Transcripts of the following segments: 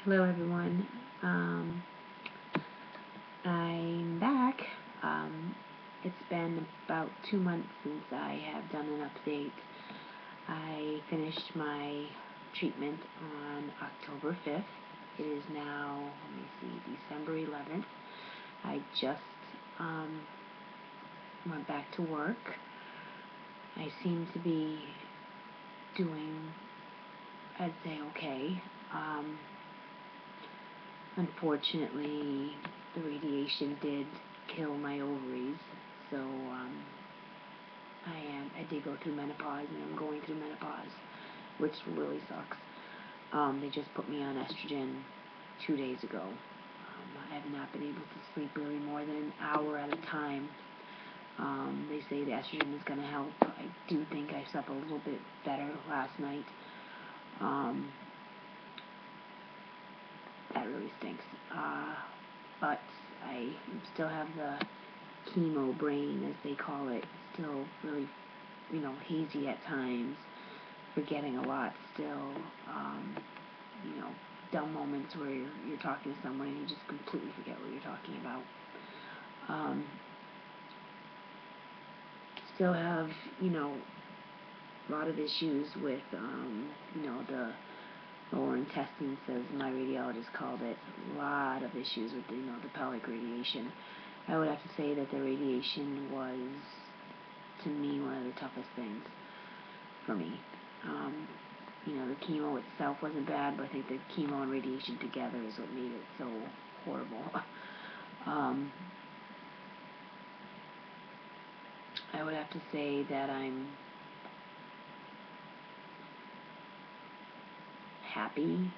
Hello everyone. I'm back. It's been about 2 months since I have done an update. I finished my treatment on October 5th. It is now, December 11th. I just went back to work. I seem to be doing, I'd say, okay. Unfortunately, the radiation did kill my ovaries, so I did go through menopause, and I'm going through menopause, which really sucks. They just put me on estrogen 2 days ago. I have not been able to sleep really more than an hour at a time. They say the estrogen is going to help. I do think I slept a little bit better last night. That really stinks. But I still have the chemo brain, as they call it, still really, hazy at times, forgetting a lot still, dumb moments where you're talking to someone and you just completely forget what you're talking about. Still have, a lot of issues with, the lower intestine, says my radiologist called it. A lot of issues with the pelvic radiation. I would have to say that the radiation was, to me, one of the toughest things for me. The chemo itself wasn't bad, but I think the chemo and radiation together is what made it so horrible. I would have to say that I'm happy,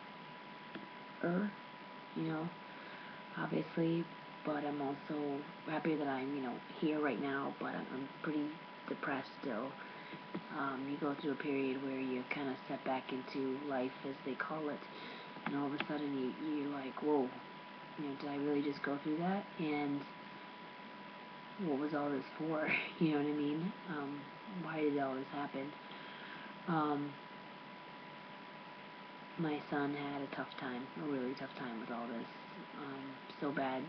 obviously, but I'm also happy that I'm, here right now, but I'm pretty depressed still. You go through a period where you kind of step back into life, as they call it, and all of a sudden you're like, whoa, did I really just go through that? And what was all this for? You know what I mean? Why did all this happen? My son had a tough time, a really tough time with all this. So bad,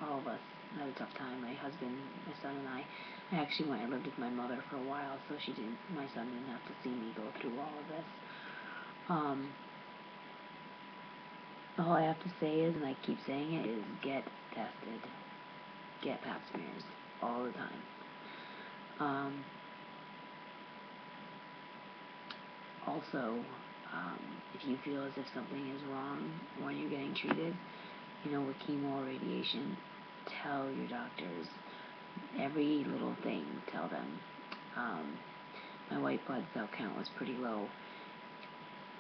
all of us had a tough time. My husband, my son, and I actually went and lived with my mother for a while, so my son didn't have to see me go through all of this. All I have to say is, and I keep saying it, is get tested. Get pap smears all the time. Also, if you feel as if something is wrong when you're getting treated, with chemo or radiation, tell your doctors every little thing. Tell them. My white blood cell count was pretty low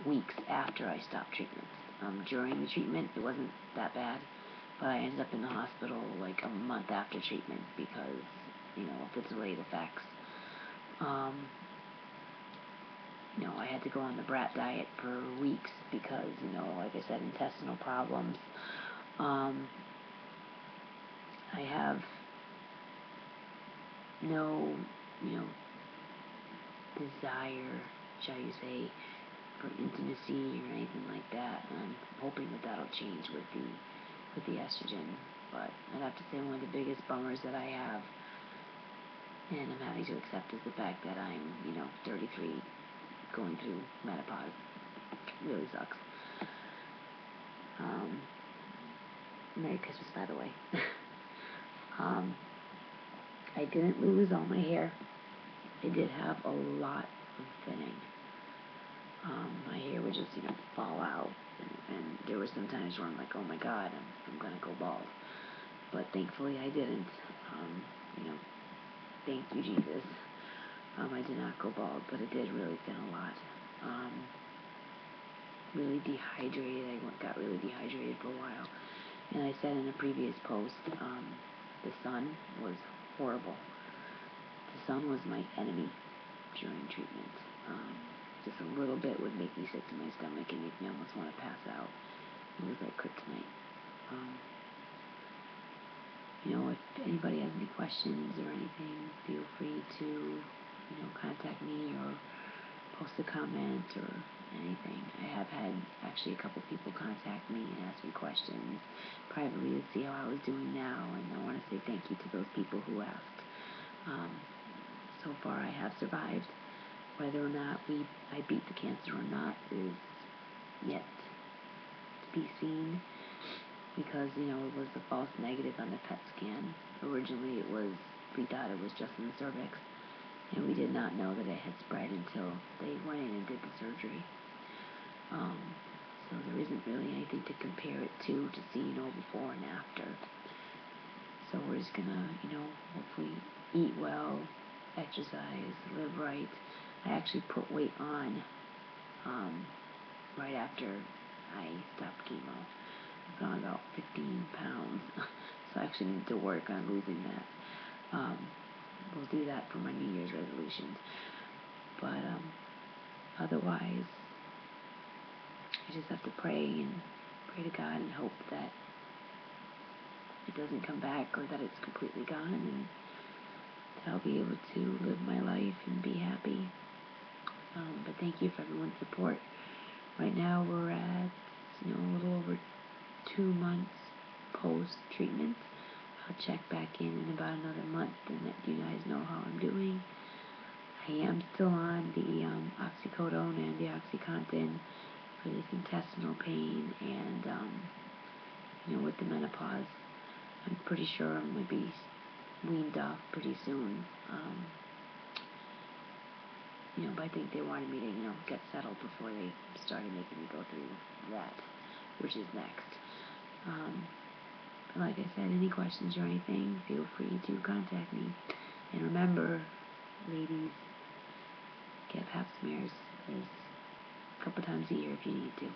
weeks after I stopped treatment. During the treatment, it wasn't that bad, but I ended up in the hospital like a month after treatment because, of the delayed effects. I had to go on the brat diet for weeks because, like I said, intestinal problems. I have no, desire, shall you say, for intimacy or anything like that. And I'm hoping that that'll change with the estrogen. But I'd have to say one of the biggest bummers that I have, and I'm having to accept, is the fact that I'm, 33, going through menopause. It really sucks. Merry Christmas, by the way. I didn't lose all my hair. I did have a lot of thinning. My hair would just, fall out, and there were some times where I'm like, oh my God, I'm gonna go bald. But thankfully I didn't. Thank you, Jesus. I did not go bald, but it did really thin a lot. Really dehydrated. I got really dehydrated for a while. And I said in a previous post, the sun was horrible. The sun was my enemy during treatment. Just a little bit would make me sick to my stomach and make me almost want to pass out. It was like kryptonite. If anybody has any questions or anything, feel free to, contact me or post a comment or anything. I have had actually a couple people contact me and ask me questions privately to see how I was doing now, and I want to say thank you to those people who asked. So far I have survived. Whether or not I beat the cancer or not is yet to be seen, because, it was the false negative on the PET scan. Originally we thought it was just in the cervix, and we did not know that it had spread until they went in and did the surgery. So there isn't really anything to compare it to see, before and after. So we're just gonna, hopefully eat well, exercise, live right. I actually put weight on right after I stopped chemo. I've gone about 15 pounds, so I actually need to work on losing that. We'll do that for my New Year's resolutions. But otherwise, I just have to pray to God and hope that it doesn't come back, or that it's completely gone, and that I'll be able to live my life and be happy. But thank you for everyone's support. Right now we're at, a little over 2 months post-treatment. I'll check back in about another month and let you guys know how I'm doing. I am still on the oxycodone and the OxyContin for this intestinal pain, and with the menopause, I'm pretty sure I'm going to be weaned off pretty soon. But I think they wanted me to, get settled before they started making me go through that, which is next. Like I said, any questions or anything, feel free to contact me. And remember, ladies, get pap smears a couple times a year if you need to.